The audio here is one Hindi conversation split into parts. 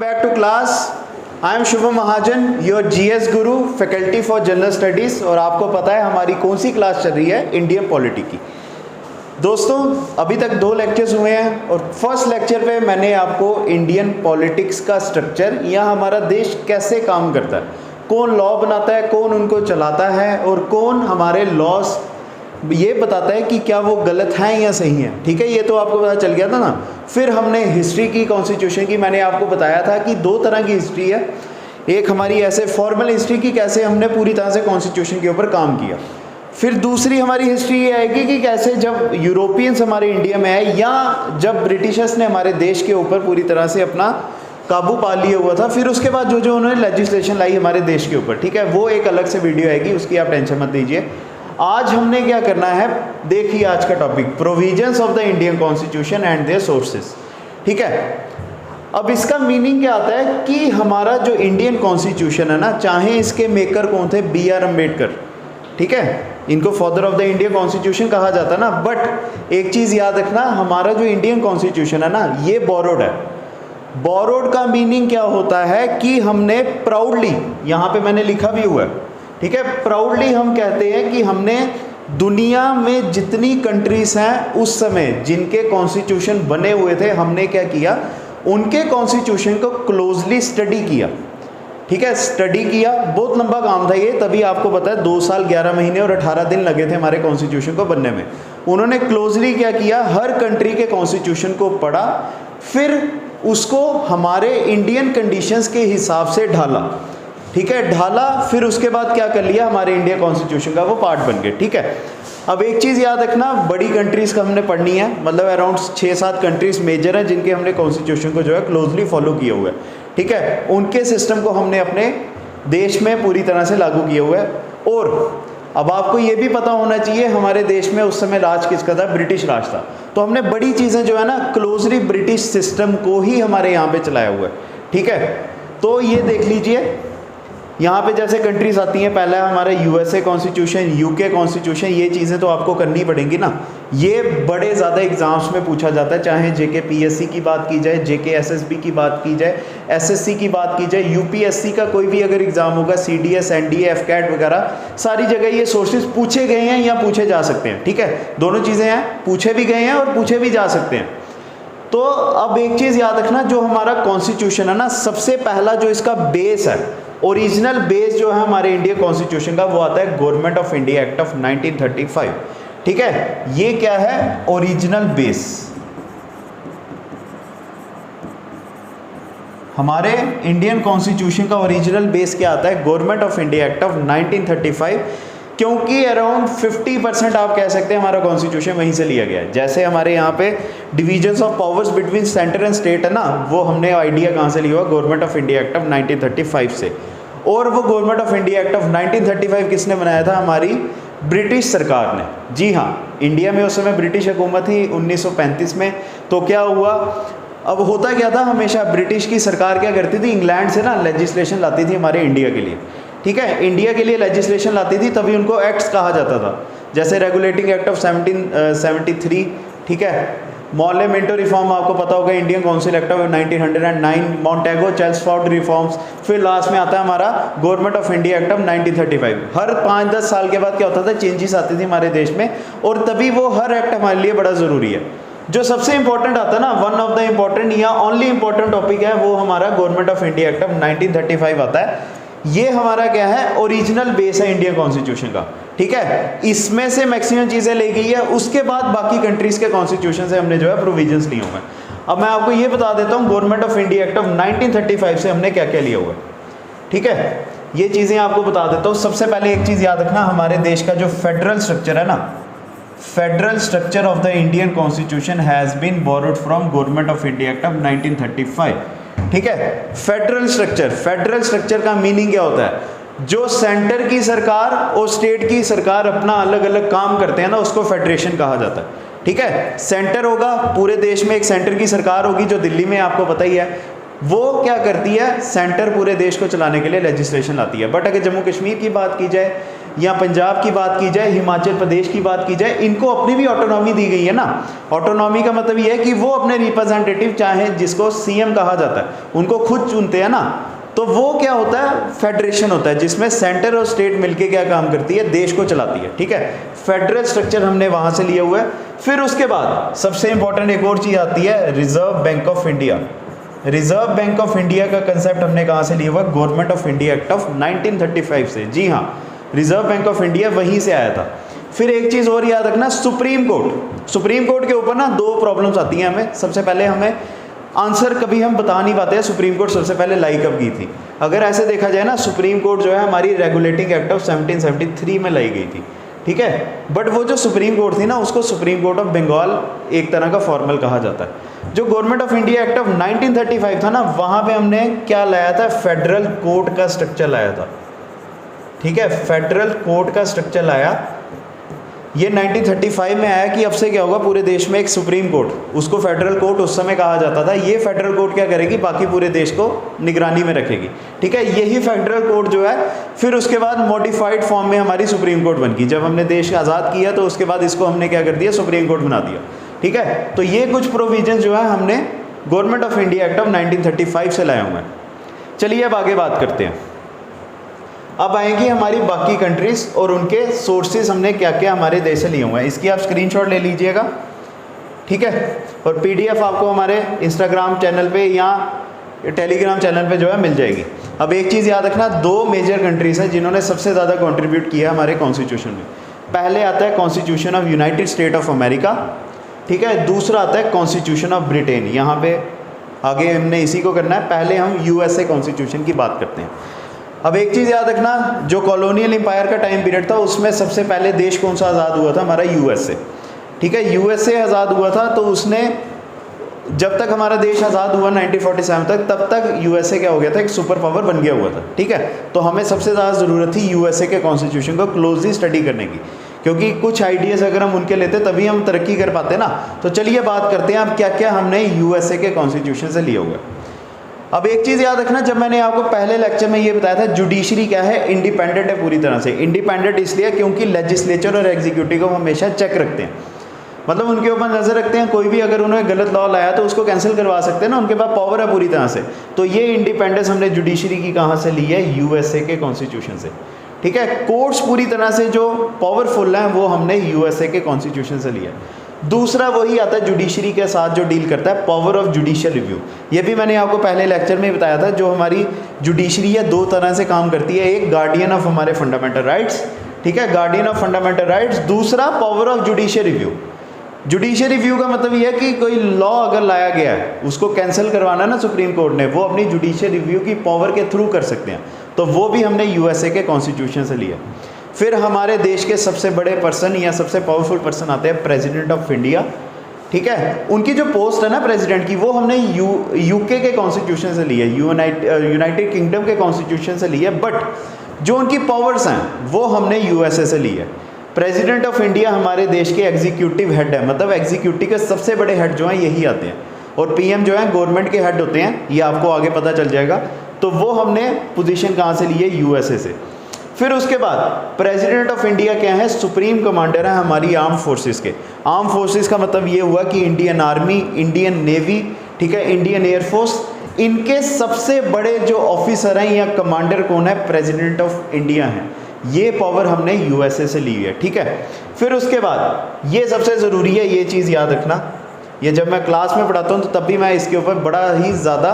Back to class. I am Shubham Mahajan, your GS Guru, faculty for general studies. और आपको पता है हमारी कौन सी क्लास चल रही है, इंडियन पॉलिटी की। दोस्तों अभी तक 2 लेक्चर्स हुए हैं और फर्स्ट लेक्चर पे मैंने आपको इंडियन पॉलिटिक्स का स्ट्रक्चर या हमारा देश कैसे काम करता है, कौन लॉ बनाता है, कौन उनको चलाता है और कौन हमारे लॉस ये बताता है कि क्या वो गलत हैं या सही हैं। ठीक है, ये तो आपको पता चल गया था ना। फिर हमने हिस्ट्री की, कॉन्स्टिट्यूशन की, मैंने आपको बताया था कि 2 तरह की हिस्ट्री है। एक हमारी ऐसे फॉर्मल हिस्ट्री की, कैसे हमने पूरी तरह से कॉन्स्टिट्यूशन के ऊपर काम किया। फिर दूसरी हमारी हिस्ट्री ये आएगी कि कैसे जब यूरोपियंस हमारे इंडिया में आए या जब ब्रिटिशर्स ने हमारे देश के ऊपर पूरी तरह से अपना काबू पा लिया हुआ था, फिर उसके बाद जो उन्होंने लेजिस्लेशन लाई हमारे देश के ऊपर। ठीक है, वो एक अलग से वीडियो आएगी, उसकी आप टेंशन मत लीजिए। आज हमने क्या करना है, देखिए आज का topic provisions of the Indian constitution and their sources. ठीक है, अब इसका मीनिंग क्या आता है कि हमारा जो इंडियन कॉन्स्टिट्यूशन है ना, चाहे इसके मेकर कौन थे, B.R. अम्बेडकर। ठीक है, इनको father of the Indian constitution कहा जाता है ना। बट एक चीज़ याद रखना, हमारा जो इंडियन कॉन्स्टिट्यूशन है ना, ये बोरोड है। बोरोड का मीनिंग क्या होता है कि हमने प्राउडली, यहाँ पे मैंने लिखा भी हुआ है, ठीक है, प्राउडली हम कहते हैं कि हमने दुनिया में जितनी कंट्रीज हैं उस समय जिनके कॉन्स्टिट्यूशन बने हुए थे, हमने क्या किया, उनके कॉन्स्टिट्यूशन को क्लोजली स्टडी किया। ठीक है, स्टडी किया, बहुत लंबा काम था ये, तभी आपको पता है 2 साल 11 महीने और 18 दिन लगे थे हमारे कॉन्स्टिट्यूशन को बनने में। उन्होंने क्लोजली क्या किया, हर कंट्री के कॉन्स्टिट्यूशन को पढ़ा, फिर उसको हमारे इंडियन कंडीशंस के हिसाब से ढाला। ठीक है, ढाला, फिर उसके बाद क्या कर लिया, हमारे इंडिया कॉन्स्टिट्यूशन का वो पार्ट बन गए। ठीक है, अब एक चीज़ याद रखना, बड़ी कंट्रीज़ का हमने पढ़नी है, मतलब अराउंड 6-7 कंट्रीज़ मेजर हैं जिनके हमने कॉन्स्टिट्यूशन को जो है क्लोजली फॉलो किया हुआ है। ठीक है, उनके सिस्टम को हमने अपने देश में पूरी तरह से लागू किया हुआ है। और अब आपको ये भी पता होना चाहिए, हमारे देश में उस समय राज किसका था, ब्रिटिश राज था। तो हमने बड़ी चीज़ें जो है ना, क्लोजली ब्रिटिश सिस्टम को ही हमारे यहाँ पर चलाया हुआ है। ठीक है, तो ये देख लीजिए, यहाँ पे जैसे कंट्रीज आती हैं, पहला हमारा USA कॉन्स्टिट्यूशन, UK कॉन्स्टिट्यूशन, ये चीज़ें तो आपको करनी पड़ेंगी ना। ये बड़े ज़्यादा एग्जाम्स में पूछा जाता है, चाहे JK PSC की बात की जाए, JK SSB की बात की जाए, SSC की बात की जाए, UPSC का कोई भी अगर एग्ज़ाम होगा, CDS NDA FCAT वगैरह, सारी जगह ये सोर्सेज पूछे गए हैं या पूछे जा सकते हैं। ठीक है, दोनों चीज़ें हैं, पूछे भी गए हैं और पूछे भी जा सकते हैं। तो अब एक चीज़ याद रखना, जो हमारा कॉन्स्टिट्यूशन है ना, सबसे पहला जो इसका बेस है, ओरिजिनल बेस जो है हमारे इंडिया कॉन्स्टिट्यूशन का, वो आता है government of India act of 1935। ठीक है, ये क्या है, ओरिजिनल बेस। हमारे इंडियन कॉन्स्टिट्यूशन का ओरिजिनल बेस क्या आता है, government of India act of 1935, क्योंकि अराउंड 50% आप कह सकते हैं हमारा कॉन्स्टिट्यूशन वहीं से लिया गया है। जैसे हमारे यहाँ पे divisions of powers between centre and state है ना, वो हमने आइडिया कहाँ से लिया हुआ, government of India act of 1935 से। और वो government of India act of 1935 किसने बनाया था, हमारी ब्रिटिश सरकार ने। जी हाँ, इंडिया में उस समय ब्रिटिश हुकूमत थी 1935 में। तो क्या हुआ, अब होता क्या था, हमेशा ब्रिटिश की सरकार क्या करती थी, इंग्लैंड से ना लेजिस्लेशन लाती थी हमारे इंडिया के लिए। ठीक है, इंडिया के लिए लेजिस्लेशन लाती थी, तभी उनको एक्ट्स कहा जाता था। जैसे रेगुलेटिंग एक्ट ऑफ 1773, ठीक है, मॉले मिंटो रिफॉर्म आपको पता होगा, Indian council act of 1909, Montagu Chelmsford reforms, फिर लास्ट में आता है हमारा government of India act of 1935। हर 5-10 साल के बाद क्या होता था, चेंजेस आती थी हमारे देश में, और तभी वो हर एक्ट हमारे लिए बड़ा ज़रूरी है। जो सबसे इंपॉर्टेंट आता है ना, वन ऑफ द इंपॉर्टेंट या ओनली इंपॉर्टेंट टॉपिक है, वो हमारा government of India act of 1935 आता है। ये हमारा क्या है, ओरिजिनल बेस है इंडियन कॉन्स्टिट्यूशन का। ठीक है, इसमें से मैक्सिमम चीज़ें ली गई है, उसके बाद बाकी कंट्रीज के कॉन्स्टिट्यूशन से हमने जो है प्रोविजंस लिए हुए हैं। अब मैं आपको ये बता देता हूँ, government of India act of 1935 से हमने क्या क्या लिया हुआ है। ठीक है, ये चीज़ें आपको बता देता हूँ। सबसे पहले एक चीज़ याद रखना, हमारे देश का जो फेडरल स्ट्रक्चर है ना, federal structure of the Indian constitution has been borrowed from government of India act of 1935। ठीक है, फेडरल स्ट्रक्चर, फेडरल स्ट्रक्चर का मीनिंग क्या होता है, जो सेंटर की सरकार और स्टेट की सरकार अपना अलग अलग काम करते हैं ना, उसको फेडरेशन कहा जाता है। ठीक है, सेंटर होगा, पूरे देश में एक सेंटर की सरकार होगी, जो दिल्ली में आपको पता ही है, वो क्या करती है, सेंटर पूरे देश को चलाने के लिए लेजिस्लेशन लाती है। बट अगर जम्मू कश्मीर की बात की जाए या पंजाब की बात की जाए, हिमाचल प्रदेश की बात की जाए, इनको अपनी भी ऑटोनॉमी दी गई है ना। ऑटोनॉमी का मतलब ये है कि वो अपने रिप्रेजेंटेटिव, चाहे जिसको सीएम कहा जाता है, उनको खुद चुनते हैं ना। तो वो क्या होता है, फेडरेशन होता है, जिसमें सेंटर और स्टेट मिलके क्या काम करती है, देश को चलाती है, ठीक है। फेडरल स्ट्रक्चर हमने वहां से लिया हुआ है। फिर उसके बाद सबसे इंपॉर्टेंट एक और चीज आती है, reserve bank of India. Reserve bank of India का कंसेप्ट हमने कहाँ से लिया हुआ, government of India act of 1935 से। जी हाँ, रिजर्व बैंक ऑफ इंडिया वहीं से आया था। फिर एक चीज़ और याद रखना, सुप्रीम कोर्ट। सुप्रीम कोर्ट के ऊपर ना दो प्रॉब्लम्स आती हैं हमें। सबसे पहले हमें आंसर कभी हम बता नहीं पाते हैं सुप्रीम कोर्ट सबसे पहले लाई कब की थी। अगर ऐसे देखा जाए ना, सुप्रीम कोर्ट जो है हमारी रेगुलेटिंग एक्ट ऑफ 1773 में लाई गई थी, ठीक है। बट वो जो सुप्रीम कोर्ट थी ना, उसको सुप्रीम कोर्ट ऑफ बंगाल एक तरह का फॉर्मल कहा जाता है। जो government of India act of 1935 था ना, वहाँ पे हमने क्या लाया था, फेडरल कोर्ट का स्ट्रक्चर लाया था, ठीक है। फेडरल कोर्ट का स्ट्रक्चर लाया। ये 1935 में आया कि अब से क्या होगा, पूरे देश में एक सुप्रीम कोर्ट, उसको फेडरल कोर्ट उस समय कहा जाता था। ये फेडरल कोर्ट क्या करेगी, बाकी पूरे देश को निगरानी में रखेगी, ठीक है। यही फेडरल कोर्ट जो है फिर उसके बाद मॉडिफाइड फॉर्म में हमारी सुप्रीम कोर्ट बन गई। जब हमने देश आज़ाद किया तो उसके बाद इसको हमने क्या कर दिया, सुप्रीम कोर्ट बना दिया, ठीक है। तो ये कुछ प्रोविजन जो है हमने government of India act of 1935 से लाए हुए हैं। चलिए अब आगे बात करते हैं। अब आएंगी हमारी बाकी कंट्रीज और उनके सोर्सेज हमने क्या क्या हमारे देश से लिए हुए हैं। इसकी आप स्क्रीनशॉट ले लीजिएगा, ठीक है। और पीडीएफ आपको हमारे इंस्टाग्राम चैनल पे या टेलीग्राम चैनल पे जो है मिल जाएगी। अब एक चीज़ याद रखना, दो मेजर कंट्रीज हैं जिन्होंने सबसे ज़्यादा कंट्रीब्यूट किया हमारे कॉन्स्टिट्यूशन में। पहले आता है constitution of United state of America, ठीक है। दूसरा आता है कॉन्स्टिट्यूशन ऑफ ब्रिटेन। यहाँ पे आगे हमने इसी को करना है। पहले हम यूएसए कॉन्स्टिट्यूशन की बात करते हैं। अब एक चीज़ याद रखना, जो कॉलोनियल एम्पायर का टाइम पीरियड था उसमें सबसे पहले देश कौन सा आज़ाद हुआ था, हमारा यूएसए, ठीक है। यूएसए आज़ाद हुआ था, तो उसने जब तक हमारा देश आज़ाद हुआ 1947 तक, तब तक यूएसए क्या हो गया था, एक सुपर पावर बन गया हुआ था, ठीक है। तो हमें सबसे ज़्यादा ज़रूरत थी यूएसए के कॉन्स्टिट्यूशन को क्लोजली स्टडी करने की, क्योंकि कुछ आइडियाज़ अगर हम उनके लेते तभी हम तरक्की कर पाते ना। तो चलिए बात करते हैं अब क्या क्या हमने यूएसए के कॉन्स्टिट्यूशन से लिया हुआ है। अब एक चीज़ याद रखना, जब मैंने आपको पहले लेक्चर में ये बताया था, जुडिशरी क्या है, इंडिपेंडेंट है पूरी तरह से। इंडिपेंडेंट इसलिए क्योंकि लेजिस्लेचर और एग्जीक्यूटिव को हमेशा चेक रखते हैं, मतलब उनके ऊपर नज़र रखते हैं। कोई भी अगर उन्होंने गलत लॉ लाया तो उसको कैंसिल करवा सकते हैं ना, उनके पास पावर है पूरी तरह से। तो ये इंडिपेंडेंस हमने जुडिशरी की कहाँ से ली है, यूएसए के कॉन्स्टिट्यूशन से, ठीक है। कोर्ट्स पूरी तरह से जो पावरफुल हैं वो हमने यूएसए के कॉन्स्टिट्यूशन से लिया। दूसरा वही आता है जुडिशरी के साथ जो डील करता है, पावर ऑफ जुडिशियल रिव्यू। ये भी मैंने आपको पहले लेक्चर में बताया था। जो हमारी जुडिशरी है दो तरह से काम करती है, एक गार्डियन ऑफ हमारे फंडामेंटल राइट्स, ठीक है, गार्डियन ऑफ फंडामेंटल राइट्स। दूसरा power of judicial review. Judicial review का मतलब ये है कि कोई लॉ अगर लाया गया है उसको कैंसिल करवाना ना सुप्रीम कोर्ट ने, वो अपनी जुडिशियल रिव्यू की पावर के थ्रू कर सकते हैं। तो वो भी हमने यूएसए के कॉन्स्टिट्यूशन से लिया। फिर हमारे देश के सबसे बड़े पर्सन या सबसे पावरफुल पर्सन आते हैं प्रेसिडेंट ऑफ इंडिया, ठीक है। उनकी जो पोस्ट है ना प्रेसिडेंट की, वो हमने यूके के कॉन्स्टिट्यूशन से ली है, यूनाइटेड किंगडम के कॉन्स्टिट्यूशन से ली है। बट जो उनकी पावर्स हैं वो हमने यूएसए से ली है। प्रेसिडेंट ऑफ इंडिया हमारे देश के एग्जीक्यूटिव हेड है, मतलब एग्जीक्यूटिव के सबसे बड़े हेड जो हैं यही आते हैं। और पीएम जो है गवर्नमेंट के हेड होते हैं, ये आपको आगे पता चल जाएगा। तो वो हमने पोजीशन कहाँ से ली है, यूएसए से। फिर उसके बाद प्रेसिडेंट ऑफ इंडिया क्या है, सुप्रीम कमांडर है हमारी आर्म फोर्सेस के। आर्म फोर्सेस का मतलब ये हुआ कि इंडियन आर्मी, इंडियन नेवी, ठीक है, इंडियन एयरफोर्स, इनके सबसे बड़े जो ऑफिसर हैं या कमांडर कौन है, प्रेसिडेंट ऑफ इंडिया हैं। ये पावर हमने यूएसए से ली है, ठीक है। फिर उसके बाद ये सबसे ज़रूरी है, ये चीज़ याद रखना, ये जब मैं क्लास में पढ़ाता हूँ तो तब भी मैं इसके ऊपर बड़ा ही ज़्यादा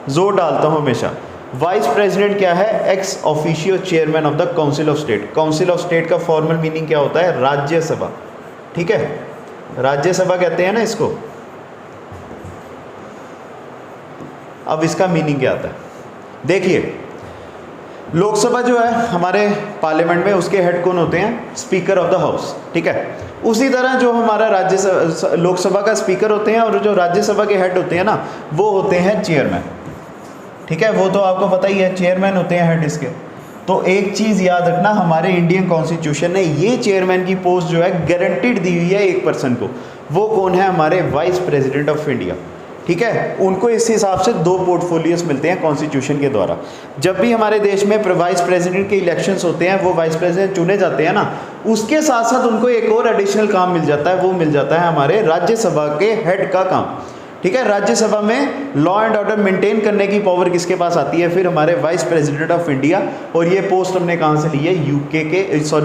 जोर डालता हूँ हमेशा। वाइस प्रेसिडेंट क्या है, x officio chairman of the council of state. Council of state का फॉर्मल मीनिंग क्या होता है, राज्यसभा, ठीक है, राज्यसभा कहते हैं ना इसको। अब इसका मीनिंग क्या आता है, देखिए लोकसभा जो है हमारे पार्लियामेंट में, उसके हेड कौन होते हैं, स्पीकर ऑफ द हाउस, ठीक है। उसी तरह जो हमारा राज्यसभा लोकसभा का स्पीकर होते हैं और जो राज्यसभा के हेड होते हैं ना, वो होते हैं चेयरमैन, ठीक है। वो तो आपको पता ही है, चेयरमैन होते हैं हेड इसके। तो एक चीज़ याद रखना, हमारे इंडियन कॉन्स्टिट्यूशन ने ये चेयरमैन की पोस्ट जो है गारंटीड दी हुई है एक पर्सन को। वो कौन है, हमारे वाइस प्रेसिडेंट ऑफ इंडिया, ठीक है, उनको इस हिसाब से 2 पोर्टफोलियोज मिलते हैं कॉन्स्टिट्यूशन के द्वारा। जब भी हमारे देश में वाइस प्रेसिडेंट के इलेक्शंस होते हैं, वो वाइस प्रेसिडेंट चुने जाते हैं ना, उसके साथ साथ उनको एक और एडिशनल काम मिल जाता है, वो मिल जाता है हमारे राज्यसभा के हेड का काम। ठीक है, राज्यसभा में लॉ एंड ऑर्डर मेंटेन करने की पावर किसके पास आती है? फिर हमारे वाइस प्रेसिडेंट ऑफ इंडिया। और ये पोस्ट हमने कहाँ से ली है?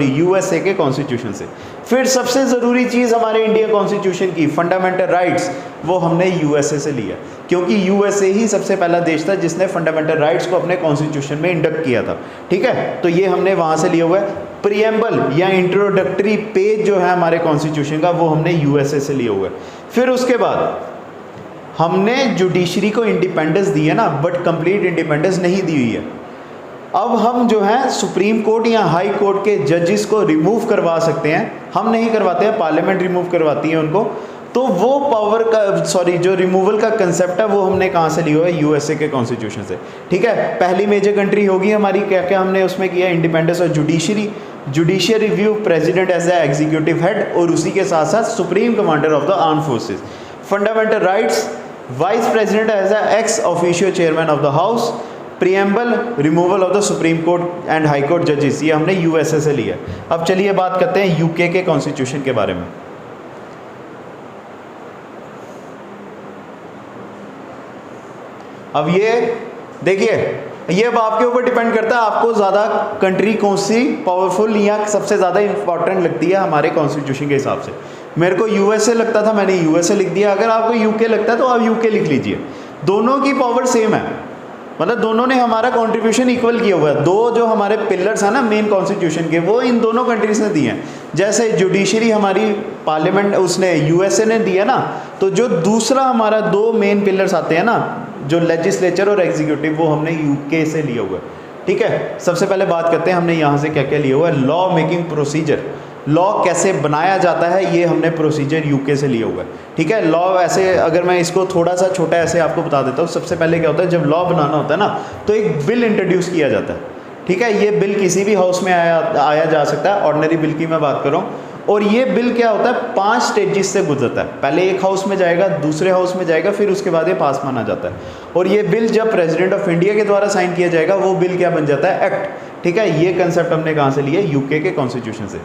यूएसए के कॉन्स्टिट्यूशन से। फिर सबसे ज़रूरी चीज़ हमारे इंडियन कॉन्स्टिट्यूशन की फंडामेंटल राइट्स, वो हमने यूएसए से लिया, क्योंकि यूएसए ही सबसे पहला देश था जिसने फंडामेंटल राइट्स को अपने कॉन्स्टिट्यूशन में इंडक्ट किया था। ठीक है, तो ये हमने वहाँ से लिया हुआ है। प्रियम्बल या इंट्रोडक्टरी पेज जो है हमारे कॉन्स्टिट्यूशन का, वो हमने यूएसए से लिया हुआ है। फिर उसके बाद हमने जुडिशरी को इंडिपेंडेंस दी है ना, बट कंप्लीट इंडिपेंडेंस नहीं दी हुई है। अब हम जो है सुप्रीम कोर्ट या हाई कोर्ट के जजेस को रिमूव करवा सकते हैं, हम नहीं करवाते हैं, पार्लियामेंट रिमूव करवाती है उनको। तो वो पावर का जो रिमूवल का कंसेप्ट है, वो हमने कहाँ से लिया हुआ है? यूएसए के कॉन्स्टिट्यूशन से। ठीक है, पहली मेजर कंट्री होगी हमारी, क्या क्या हमने उसमें किया? इंडिपेंडेंस और judiciary, judicial review, president as a executive head, और उसी के साथ साथ supreme commander of the arm forces. Fundamental rights, vice president as a ex officio chairman of the house. Preamble, removal of the supreme court and high court जजेस, ये हमने यूएसए से लिया। अब चलिए बात करते हैं यूके के कॉन्स्टिट्यूशन के बारे में। अब ये देखिए, ये अब आपके ऊपर डिपेंड करता है, आपको ज़्यादा कंट्री कौन सी पावरफुल या सबसे ज़्यादा इंपॉर्टेंट लगती है हमारे कॉन्स्टिट्यूशन के हिसाब से। मेरे को यूएसए लगता था, मैंने यूएसए लिख दिया। अगर आपको यूके लगता है तो आप यूके लिख लीजिए। दोनों की पावर सेम है, मतलब दोनों ने हमारा कंट्रीब्यूशन इक्वल किया हुआ है। दो जो हमारे पिलर्स हैं ना मेन कॉन्स्टिट्यूशन के, वो इन दोनों कंट्रीज ने दिए हैं। जैसे जुडिशरी हमारी पार्लियामेंट उसने यूएसए ने दिया ना, तो जो दूसरा हमारा 2 मेन पिलर्स आते हैं ना, जो लेजिस्लेचर और एग्जीक्यूटिव, वो हमने यूके से लिया हुआ है। ठीक है, सबसे पहले बात करते हैं हमने यहाँ से क्या क्या लिया हुआ है। लॉ मेकिंग प्रोसीजर, लॉ कैसे बनाया जाता है, ये हमने प्रोसीजर यूके से लिया हुआ है। ठीक है, लॉ ऐसे अगर मैं इसको थोड़ा सा छोटा ऐसे आपको बता देता हूँ। सबसे पहले क्या होता है, जब लॉ बनाना होता है ना, तो एक बिल इंट्रोड्यूस किया जाता है। ठीक है, ये बिल किसी भी हाउस में आया जा सकता है, ऑर्डिनरी बिल की मैं बात कर रहा हूँ। और ये बिल क्या होता है, 5 स्टेजेस से गुजरता है। पहले एक हाउस में जाएगा, दूसरे हाउस में जाएगा, फिर उसके बाद ये पास माना जाता है। और ये बिल जब प्रेसिडेंट ऑफ इंडिया के द्वारा साइन किया जाएगा, वो बिल क्या बन जाता है? एक्ट। ठीक है, ये कंसेप्ट हमने कहाँ से लिया? यूके के कॉन्स्टिट्यूशन से।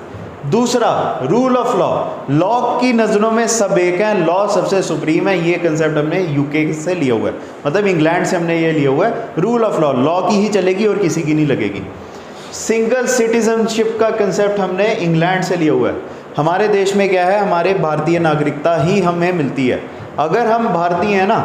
दूसरा, रूल ऑफ लॉ, लॉ की नज़रों में सब एक है, लॉ सबसे सुप्रीम है। ये कंसेप्ट हमने यूके से लिया हुआ है, मतलब इंग्लैंड से हमने ये लिया हुआ है। रूल ऑफ लॉ, लॉ की ही चलेगी और किसी की नहीं लगेगी। सिंगल सिटीजनशिप का कंसेप्ट हमने इंग्लैंड से लिया हुआ है। हमारे देश में क्या है, हमारे भारतीय नागरिकता ही हमें मिलती है। अगर हम भारतीय हैं ना,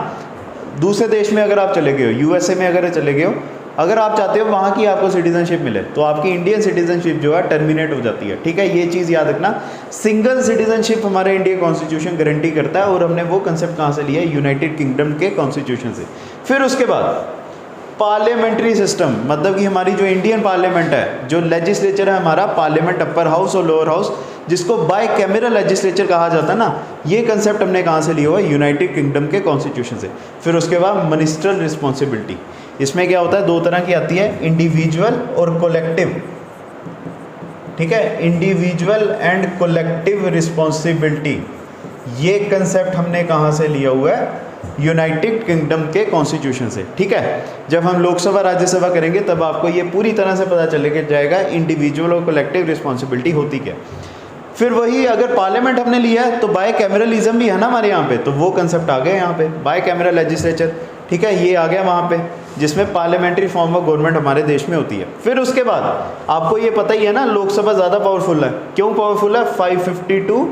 दूसरे देश में अगर आप चले गए हो, यूएसए में अगर चले गए हो, अगर आप चाहते हो वहाँ की आपको सिटीजनशिप मिले, तो आपकी इंडियन सिटीजनशिप जो है टर्मिनेट हो जाती है। ठीक है, ये चीज़ याद रखना। सिंगल सिटीजनशिप हमारे इंडियन कॉन्स्टिट्यूशन गारंटी करता है, और हमने वो कंसेप्ट कहाँ से लिया है? यूनाइटेड किंगडम के कॉन्स्टिट्यूशन से। फिर उसके बाद पार्लियामेंट्री सिस्टम, मतलब कि हमारी जो इंडियन पार्लियामेंट है, जो लेजिस्लेचर है हमारा, पार्लियामेंट अपर हाउस और लोअर हाउस, जिसको बाय कैमरल लेजिस्लेचर कहा जाता है ना, ये कंसेप्ट हमने कहाँ से लिया हुआ है? यूनाइटेड किंगडम के कॉन्स्टिट्यूशन से। फिर उसके बाद मिनिस्ट्रियल रिस्पॉन्सिबिलिटी, इसमें क्या होता है? 2 तरह की आती है, इंडिविजुअल और कोलेक्टिव। ठीक है, इंडिविजुअल एंड कोलेक्टिव रिस्पॉन्सिबिलिटी, ये कंसेप्ट हमने कहाँ से लिया हुआ है? यूनाइटेड किंगडम के कॉन्स्टिट्यूशन से। ठीक है, जब हम लोकसभा राज्यसभा करेंगे तब आपको ये पूरी तरह से पता चलेगा जाएगा इंडिविजुअल और कलेक्टिव रिस्पॉन्सिबिलिटी होती क्या। फिर वही अगर पार्लियामेंट हमने लिया है तो बाय कैमरलिज्म भी है ना हमारे यहाँ पे, तो वो कंसेप्ट आ गया यहाँ पे, बाय कैमरल लेजिस्लेचर। ठीक है, ये आ गया वहाँ पे, जिसमें पार्लियामेंट्री फॉर्म ऑफ गवर्नमेंट हमारे देश में होती है। फिर उसके बाद आपको ये पता ही है ना, लोकसभा ज़्यादा पावरफुल है। क्यों पावरफुल है? 552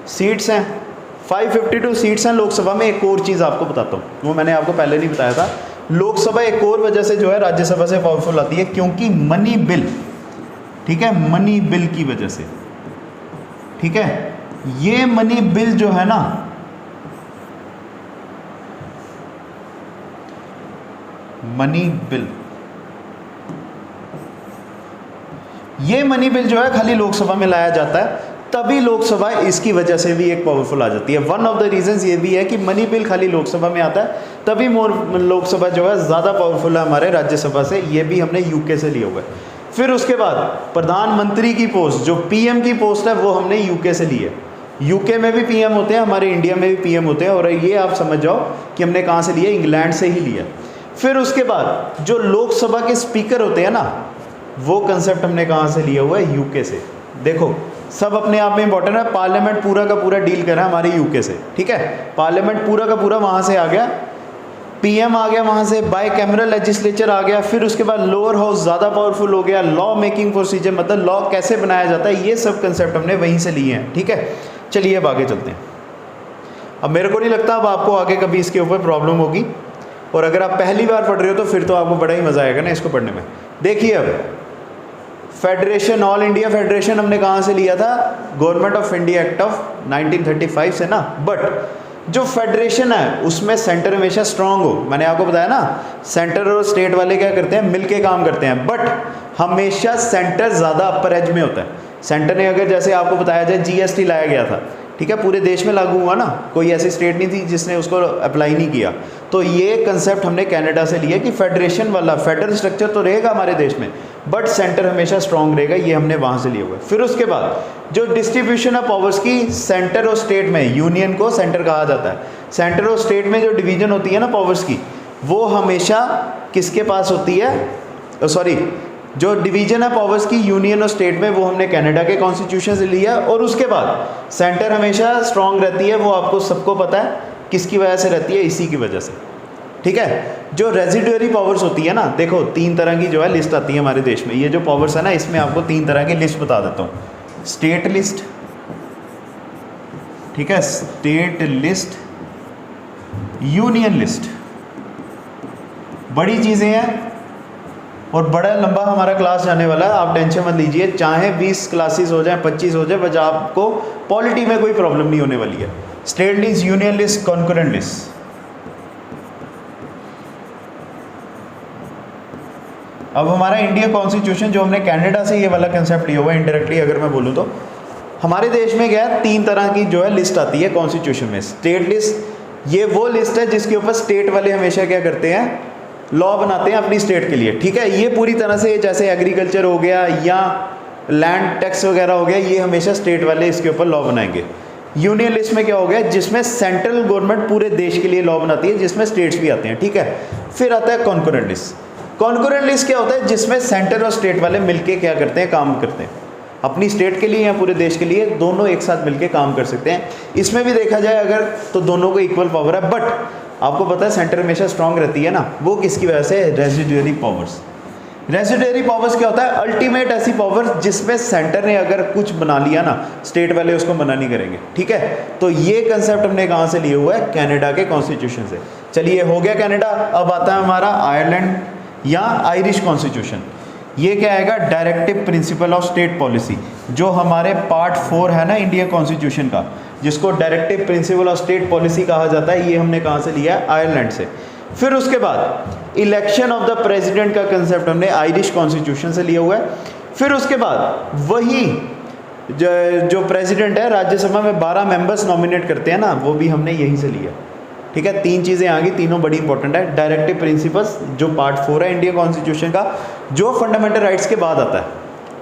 सीट्स हैं, 552 सीट्स हैं लोकसभा में। एक और चीज़ आपको बताता हूँ, वो मैंने आपको पहले नहीं बताया था। लोकसभा एक और वजह से जो है राज्यसभा से पावरफुल आती है, क्योंकि मनी बिल, ठीक है, मनी बिल की वजह से। ठीक है, ये मनी बिल जो है ना, मनी बिल, ये मनी बिल जो है खाली लोकसभा में लाया जाता है, तभी लोकसभा इसकी वजह से भी एक पावरफुल आ जाती है। वन ऑफ द रीजंस ये भी है कि मनी बिल खाली लोकसभा में आता है, तभी लोकसभा जो है ज़्यादा पावरफुल है हमारे राज्यसभा से। ये भी हमने यूके से लिया हुआ है। फिर उसके बाद प्रधानमंत्री की पोस्ट, जो पीएम की पोस्ट है, वो हमने यूके से ली है। यूके में भी पीएम होते हैं, हमारे इंडिया में भी पीएम होते हैं, और ये आप समझ जाओ कि हमने कहाँ से लिया, इंग्लैंड से ही लिया। फिर उसके बाद जो लोकसभा के स्पीकर होते हैं ना, वो कंसेप्ट हमने कहाँ से लिया हुआ है, यूके से। देखो सब अपने आप में इंपॉर्टेंट है, पार्लियामेंट पूरा का पूरा डील कर रहा है हमारे यूके से, ठीक है, पार्लियामेंट पूरा का पूरा वहाँ से आ गया, पीएम आ गया वहाँ से, बाई कैमरल लेजिस्लेचर आ गया, फिर उसके बाद लोअर हाउस ज़्यादा पावरफुल हो गया, लॉ मेकिंग प्रोसीजर मतलब लॉ कैसे बनाया जाता है, ये सब कंसेप्ट हमने वहीं से लिए हैं, ठीक है। चलिए अब आगे चलते हैं। अब मेरे को नहीं लगता अब आपको आगे कभी इसके ऊपर प्रॉब्लम होगी, और अगर आप पहली बार पढ़ रहे हो तो फिर तो आपको बड़ा ही मज़ा आएगा ना इसको पढ़ने में। देखिए अब फेडरेशन, ऑल इंडिया फेडरेशन हमने कहाँ से लिया था, government of India act of 1935 से ना। बट जो फेडरेशन है उसमें सेंटर हमेशा स्ट्रांग हो, मैंने आपको बताया ना, सेंटर और स्टेट वाले क्या करते हैं, मिलके काम करते हैं, बट हमेशा सेंटर ज़्यादा अपर एज में होता है। सेंटर ने अगर जैसे आपको बताया जाए जीएसटी लाया गया था, ठीक है, पूरे देश में लागू हुआ ना, कोई ऐसी स्टेट नहीं थी जिसने उसको अप्लाई नहीं किया। तो ये कंसेप्ट हमने कनाडा से लिया कि फेडरेशन वाला फेडरल स्ट्रक्चर तो रहेगा हमारे देश में, बट सेंटर हमेशा स्ट्रांग रहेगा, ये हमने वहाँ से लिया हुआ है। फिर उसके बाद जो डिस्ट्रीब्यूशन ऑफ पावर्स की सेंटर और स्टेट में, यूनियन को सेंटर कहा जाता है, सेंटर और स्टेट में जो डिवीजन होती है ना पावर्स की, वो हमेशा किसके पास होती है, सॉरी, जो डिवीजन है पावर्स की यूनियन और स्टेट में, वो हमने कनाडा के कॉन्स्टिट्यूशन से लिया। और उसके बाद सेंटर हमेशा स्ट्रांग रहती है, वो आपको सबको पता है किसकी वजह से रहती है, इसी की वजह से, ठीक है। जो रेजिडुअरी पावर्स होती है ना, देखो 3 तरह की जो है लिस्ट आती है हमारे देश में, ये जो पावर्स है ना, इसमें आपको 3 तरह की लिस्ट बता देता हूँ। स्टेट लिस्ट, ठीक है, स्टेट लिस्ट, यूनियन लिस्ट, बड़ी चीज़ें हैं और बड़ा लंबा हमारा क्लास जाने वाला है, आप टेंशन मत लीजिए, चाहे 20 क्लासेस हो जाए, 25 हो जाए, बस आपको पॉलिटी में कोई प्रॉब्लम नहीं होने वाली है। State list, union list, concurrent list. अब हमारा इंडिया कॉन्स्टिट्यूशन जो हमने कनाडा से ये वाला कंसेप्ट लिया हुआ है, इनडायरेक्टली अगर मैं बोलूँ तो हमारे देश में क्या है, 3 तरह की जो है लिस्ट आती है कॉन्स्टिट्यूशन में। स्टेट लिस्ट, ये वो लिस्ट है जिसके ऊपर स्टेट वाले हमेशा क्या करते हैं, लॉ बनाते हैं अपनी स्टेट के लिए, ठीक है। ये पूरी तरह से जैसे एग्रीकल्चर हो गया या लैंड टैक्स वगैरह हो गया, ये हमेशा स्टेट वाले इसके ऊपर लॉ बनाएंगे। यूनियन लिस्ट में क्या हो गया, जिसमें सेंट्रल गवर्नमेंट पूरे देश के लिए लॉ बनाती है, जिसमें स्टेट्स भी आते हैं, ठीक है। फिर आता है कॉन्करेंट लिस्ट। कॉन्करेंट लिस्ट क्या होता है, जिसमें सेंटर और स्टेट वाले मिलके क्या करते हैं, काम करते हैं, अपनी स्टेट के लिए या पूरे देश के लिए, दोनों एक साथ मिलके काम कर सकते हैं। इसमें भी देखा जाए अगर तो दोनों को इक्वल पावर है, बट आपको पता है सेंटर हमेशा स्ट्रांग रहती है ना, वो किसकी वजह से, रेजिडुअरी पावर्स। रेजिडुअरी पावर्स क्या होता है, अल्टीमेट ऐसी पावर्स जिसमें सेंटर ने अगर कुछ बना लिया ना, स्टेट वाले उसको मना नहीं करेंगे, ठीक है। तो ये कंसेप्ट हमने कहाँ से लिया हुआ है, कनाडा के कॉन्स्टिट्यूशन से। चलिए हो गया कनाडा। अब आता है हमारा आयरलैंड या आयरिश कॉन्स्टिट्यूशन। ये क्या आएगा, directive principle of state policy, जो हमारे पार्ट 4 है ना इंडिया कॉन्स्टिट्यूशन का, जिसको directive principle of state policy कहा जाता है, ये हमने कहाँ से लिया है, आयरलैंड से। फिर उसके बाद इलेक्शन ऑफ द प्रेसिडेंट का कंसेप्ट हमने आयरिश कॉन्स्टिट्यूशन से लिया हुआ है। फिर उसके बाद वही जो प्रेसिडेंट है, राज्यसभा में 12 मेंबर्स नॉमिनेट करते हैं ना, वो भी हमने यहीं से लिया, ठीक है। 3 चीज़ें आ गई, तीनों बड़ी इंपॉर्टेंट है। डायरेक्टिव प्रिंसिपल्स जो पार्ट 4 है इंडिया कॉन्स्टिट्यूशन का, जो फंडामेंटल राइट्स के बाद आता है,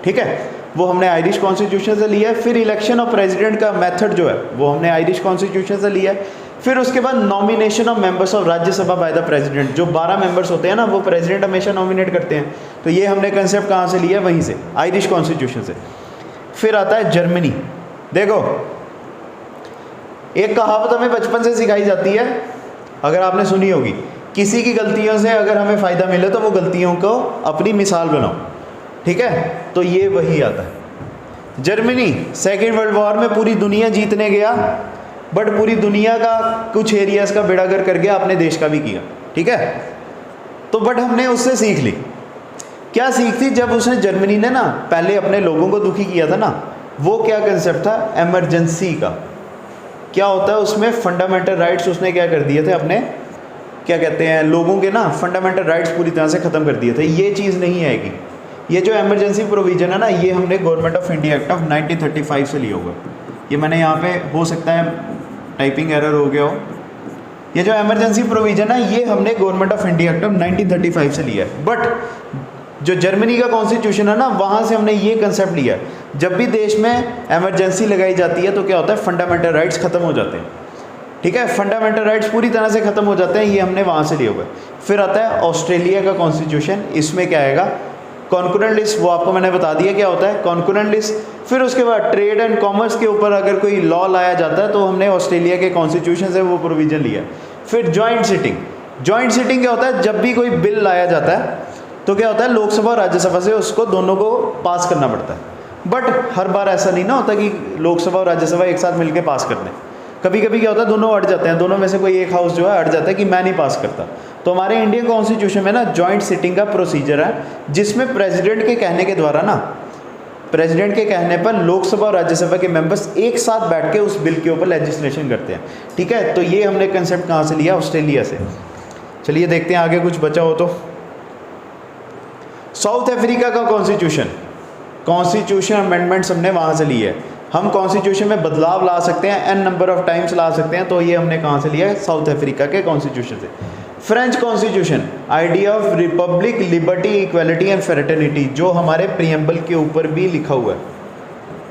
ठीक है, वो हमने आयरिश कॉन्स्टिट्यूशन से लिया है। फिर इलेक्शन ऑफ प्रेसिडेंट का मेथड जो है वो हमने आयरिश कॉन्स्टिट्यूशन से लिया है। फिर उसके बाद nomination of members of Rajya Sabha by the president, जो 12 मेंबर्स होते हैं ना, वो प्रेसिडेंट हमेशा नॉमिनेट करते हैं, तो ये हमने कंसेप्ट कहाँ से लिया है, वहीं से, आयरिश कॉन्स्टिट्यूशन से। फिर आता है जर्मनी। देखो एक कहावत हमें बचपन से सिखाई जाती है, अगर आपने सुनी होगी, किसी की गलतियों से अगर हमें फ़ायदा मिले तो वो गलतियों को अपनी मिसाल बनाओ, ठीक है। तो ये वही आता है। जर्मनी सेकेंड वर्ल्ड वॉर में पूरी दुनिया जीतने गया, बट पूरी दुनिया का कुछ एरियाज़ का बेड़ागर कर गया, अपने देश का भी किया, ठीक है। तो बट हमने उससे सीख ली। क्या सीख थी, जब उसने जर्मनी ने ना पहले अपने लोगों को दुखी किया था ना, वो क्या कंसेप्ट था, एमरजेंसी का। क्या होता है उसमें, फंडामेंटल राइट्स उसने क्या कर दिए थे अपने, क्या कहते हैं, लोगों के ना फंडामेंटल राइट्स पूरी तरह से ख़त्म कर दिए थे। ये चीज़ नहीं आएगी। ये जो इमरजेंसी प्रोविज़न है ना, ये हमने government of India act of 1935 से लिया हुआ है। ये मैंने यहाँ पे हो सकता है टाइपिंग एरर हो गया हो। ये जो इमरजेंसी प्रोविज़न है ये हमने government of India act of 1935 से लिया है। बट जो जर्मनी का कॉन्स्टिट्यूशन है ना, वहाँ से हमने ये कंसेप्ट लिया है। जब भी देश में इमरजेंसी लगाई जाती है तो क्या होता है, फंडामेंटल राइट्स खत्म हो जाते हैं। ठीक है, फंडामेंटल राइट्स पूरी तरह से खत्म हो जाते हैं, ये हमने वहाँ से लिए हुए। फिर आता है ऑस्ट्रेलिया का कॉन्स्टिट्यूशन, इसमें क्या आएगा, कॉन्करेंट लिस्ट, वो आपको मैंने बता दिया क्या होता है कॉन्करेंट लिस्ट। फिर उसके बाद ट्रेड एंड कॉमर्स के ऊपर अगर कोई लॉ लाया जाता है तो हमने ऑस्ट्रेलिया के कॉन्स्टिट्यूशन से वो प्रोविजन लिया। फिर जॉइंट सिटिंग, जॉइंट सिटिंग क्या होता है, जब भी कोई बिल लाया जाता है तो क्या होता है, लोकसभा और राज्यसभा से उसको दोनों को पास करना पड़ता है। बट हर बार ऐसा नहीं ना होता कि लोकसभा और राज्यसभा एक साथ मिलकर पास कर दें। कभी कभी क्या होता है, दोनों अड़ जाते हैं, दोनों में से कोई एक हाउस जो है अड़ जाता है कि मैं नहीं पास करता। तो हमारे इंडियन कॉन्स्टिट्यूशन में ना जॉइंट सिटिंग का प्रोसीजर है, जिसमें प्रेसिडेंट के कहने के द्वारा ना, प्रेसिडेंट के कहने पर लोकसभा और राज्यसभा के मेंबर्स एक साथ बैठ के उस बिल के ऊपर लेजिस्लेशन करते हैं। ठीक है, तो ये हमने कंसेप्ट कहाँ से लिया, ऑस्ट्रेलिया से। चलिए देखते हैं आगे कुछ बचा हो तो। साउथ अफ्रीका का कॉन्स्टिट्यूशन, कॉन्स्टिट्यूशन अमेंडमेंट्स हमने वहाँ से लिए है। हम कॉन्स्टिट्यूशन में बदलाव ला सकते हैं, एन नंबर ऑफ टाइम्स ला सकते हैं, तो ये हमने कहाँ से लिया है, साउथ अफ्रीका के कॉन्स्टिट्यूशन से। French constitution, idea of Republic, liberty, equality and fraternity, जो हमारे प्रीएम्बल के ऊपर भी लिखा हुआ है।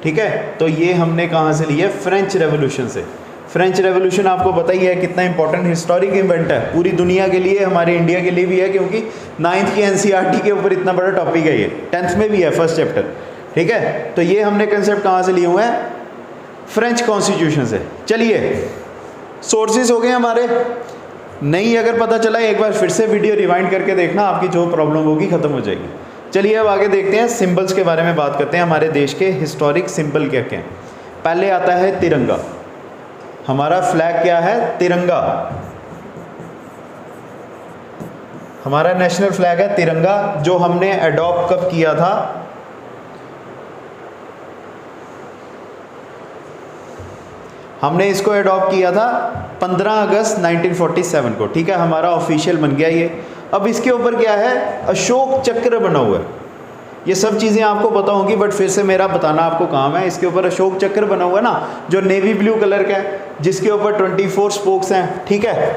ठीक है, तो ये हमने कहाँ से लिया, फ्रेंच रेवोल्यूशन से। फ्रेंच रेवोल्यूशन आपको पता ही है कितना इंपॉर्टेंट हिस्टोरिक इवेंट है पूरी दुनिया के लिए, हमारे इंडिया के लिए भी है, क्योंकि 9th की एनसीईआरटी के ऊपर इतना बड़ा टॉपिक है ये, 10th में भी है फर्स्ट चैप्टर। ठीक है, तो ये हमने कंसेप्ट कहाँ से लिए हुए हैं, फ्रेंच कॉन्स्टिट्यूशन से। चलिए सोर्सेज हो गए हमारे, नहीं अगर पता चला एक बार फिर से वीडियो रिवाइंड करके देखना, आपकी जो प्रॉब्लम होगी खत्म हो जाएगी। चलिए अब आगे देखते हैं, सिंबल्स के बारे में बात करते हैं। हमारे देश के हिस्टोरिक सिंबल क्या क्या हैं। पहले आता है तिरंगा, हमारा फ्लैग क्या है, तिरंगा, हमारा नेशनल फ्लैग है तिरंगा, जो हमने अडॉप्ट कब किया था, हमने इसको अडॉप्ट किया था 15 अगस्त 1947 को। ठीक है, हमारा ऑफिशियल बन गया ये। अब इसके ऊपर क्या है, अशोक चक्र बना हुआ है। ये सब चीज़ें आपको पता होंगी, बट फिर से मेरा बताना आपको काम है। इसके ऊपर अशोक चक्र बना हुआ है ना, जो नेवी ब्लू कलर का है, जिसके ऊपर 24 स्पोक्स हैं। ठीक है,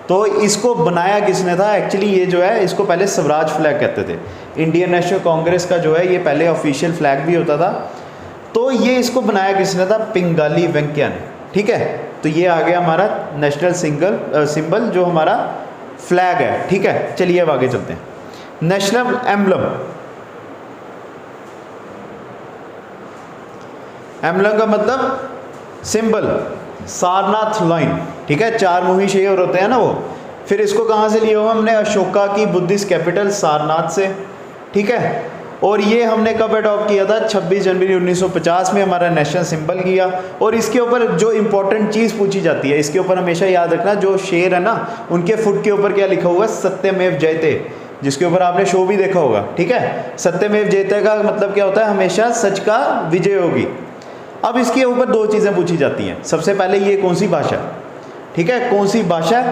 तो इसको बनाया किसने था, एक्चुअली ये जो है इसको पहले स्वराज फ्लैग कहते थे। इंडियन नेशनल कांग्रेस का जो है ये पहले ऑफिशियल फ्लैग भी होता था। तो ये इसको बनाया किसने था, पिंगाली वेंकैया ने। ठीक है, तो ये आ गया हमारा नेशनल सिंबल जो हमारा फ्लैग है। ठीक है, चलिए अब आगे चलते हैं। नेशनल एम्बलम, एम्बलम का मतलब सिंबल, सारनाथ लाइन। ठीक है, 4 मुही शेर होते हैं ना वो। फिर इसको कहाँ से लिया हुआ हमने, अशोका की बुद्धिस्ट कैपिटल सारनाथ से। ठीक है, और ये हमने कब अडॉप्ट किया था, 26 जनवरी 1950 में हमारा नेशनल सिंबल किया। और इसके ऊपर जो इंपॉर्टेंट चीज़ पूछी जाती है, इसके ऊपर हमेशा याद रखना, जो शेर है ना उनके फुट के ऊपर क्या लिखा हुआ है, सत्यमेव जयते, जिसके ऊपर आपने शो भी देखा होगा। ठीक है, सत्यमेव जयते का मतलब क्या होता है, हमेशा सच का विजय होगी। अब इसके ऊपर 2 चीज़ें पूछी जाती हैं। सबसे पहले ये कौन सी भाषा, ठीक है, कौन सी भाषा,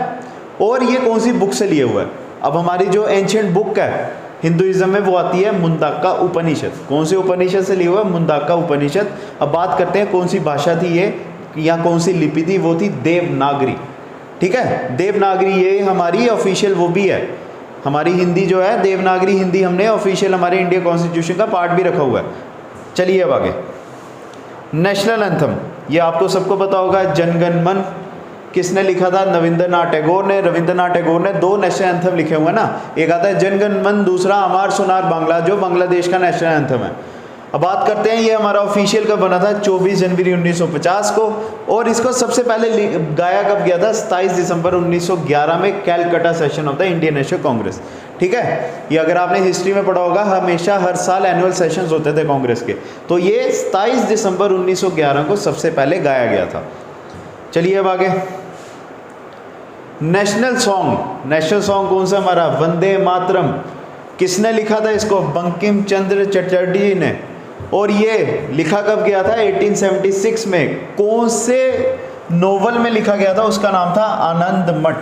और ये कौन सी बुक से लिए हुआ है। अब हमारी जो एंशिएंट बुक है हिंदुइज्म में वो आती है मुंडाका उपनिषद। कौन से उपनिषद से लिया हुआ है, मुंडाका उपनिषद। अब बात करते हैं कौन सी भाषा थी ये, या कौन सी लिपि थी, वो थी देवनागरी। ठीक है, देवनागरी ये हमारी ऑफिशियल वो भी है, हमारी हिंदी जो है देवनागरी हिंदी हमने ऑफिशियल हमारे इंडियन कॉन्स्टिट्यूशन का पार्ट भी रखा हुआ है। चलिए अब आगे, नेशनल एंथम, ये आपको सबको पता होगा, जनगण मन किसने लिखा था, रविंद्रनाथ टैगोर ने। रविंद्रनाथ टैगोर ने 2 नेशनल एंथम लिखे हुए हैं ना, एक आता है जनगण मन, दूसरा अमार सोनार बांग्ला, जो बांग्लादेश का नेशनल एंथम है। अब बात करते हैं ये हमारा ऑफिशियल कब बना था, 24 जनवरी 1950 को। और इसको सबसे पहले गाया कब गया था, 27 दिसंबर 1911 में Calcutta session of the Indian national Congress. ठीक है, ये अगर आपने हिस्ट्री में पढ़ा होगा, हमेशा हर साल एनुअल सेशंस होते थे कांग्रेस के, तो ये 27 दिसंबर 1911 को सबसे पहले गाया गया था। चलिए अब आगे, नेशनल सॉन्ग, नेशनल सॉन्ग कौन सा हमारा, वंदे मातरम। किसने लिखा था इसको, बंकिम चंद्र चटर्जी ने। और ये लिखा कब गया था, 1876 में। कौन से नोवेल में लिखा गया था, उसका नाम था आनंद मठ।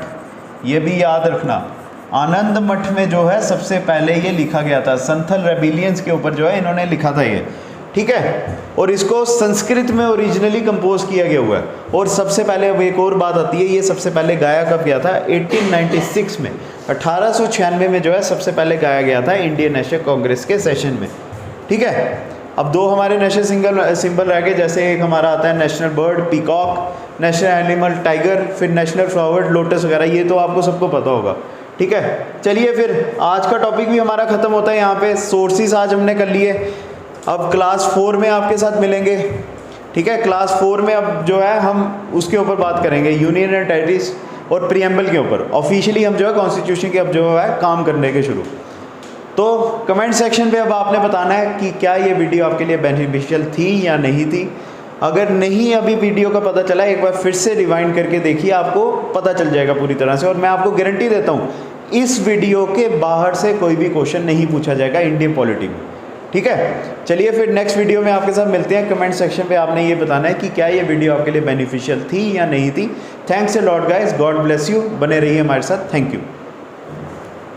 ये भी याद रखना, आनंद मठ में जो है सबसे पहले ये लिखा गया था, संथल रेबिलियंस के ऊपर जो है इन्होंने लिखा था ये। ठीक है, और इसको संस्कृत में ओरिजिनली कंपोज किया गया हुआ है। और सबसे पहले अब एक और बात आती है, ये सबसे पहले गाया कब गया था, 1896 में, 1896 में जो है सबसे पहले गाया गया था इंडियन नेशनल कांग्रेस के सेशन में। ठीक है, अब दो हमारे नेशनल सिंबल रह गए, जैसे एक हमारा आता है national bird peacock, national animal tiger, फिर नेशनल फ्लावर लोटस वगैरह, ये तो आपको सबको पता होगा। ठीक है, चलिए फिर आज का टॉपिक भी हमारा ख़त्म होता है यहाँ पे। सोर्सेज आज हमने कर लिए, अब क्लास 4 में आपके साथ मिलेंगे। ठीक है, क्लास 4 में अब जो है हम उसके ऊपर बात करेंगे, यूनियन एंड टेरिटरीज और प्रीएम्बल के ऊपर। ऑफिशियली हम जो है कॉन्स्टिट्यूशन के अब जो है काम करने के शुरू। तो कमेंट सेक्शन पे अब आपने बताना है कि क्या ये वीडियो आपके लिए बेनिफिशियल थी या नहीं थी। अगर नहीं अभी वीडियो का पता चला, एक बार फिर से रिवाइंड करके देखिए, आपको पता चल जाएगा पूरी तरह से। और मैं आपको गारंटी देता हूँ इस वीडियो के बाहर से कोई भी क्वेश्चन नहीं पूछा जाएगा इंडियन पॉलिटी में। ठीक है, चलिए फिर नेक्स्ट वीडियो में आपके साथ मिलते हैं। कमेंट सेक्शन पे आपने ये बताना है कि क्या ये वीडियो आपके लिए बेनिफिशियल थी या नहीं थी। Thanks a lot guys, God bless you, बने रहिए हमारे साथ। Thank you.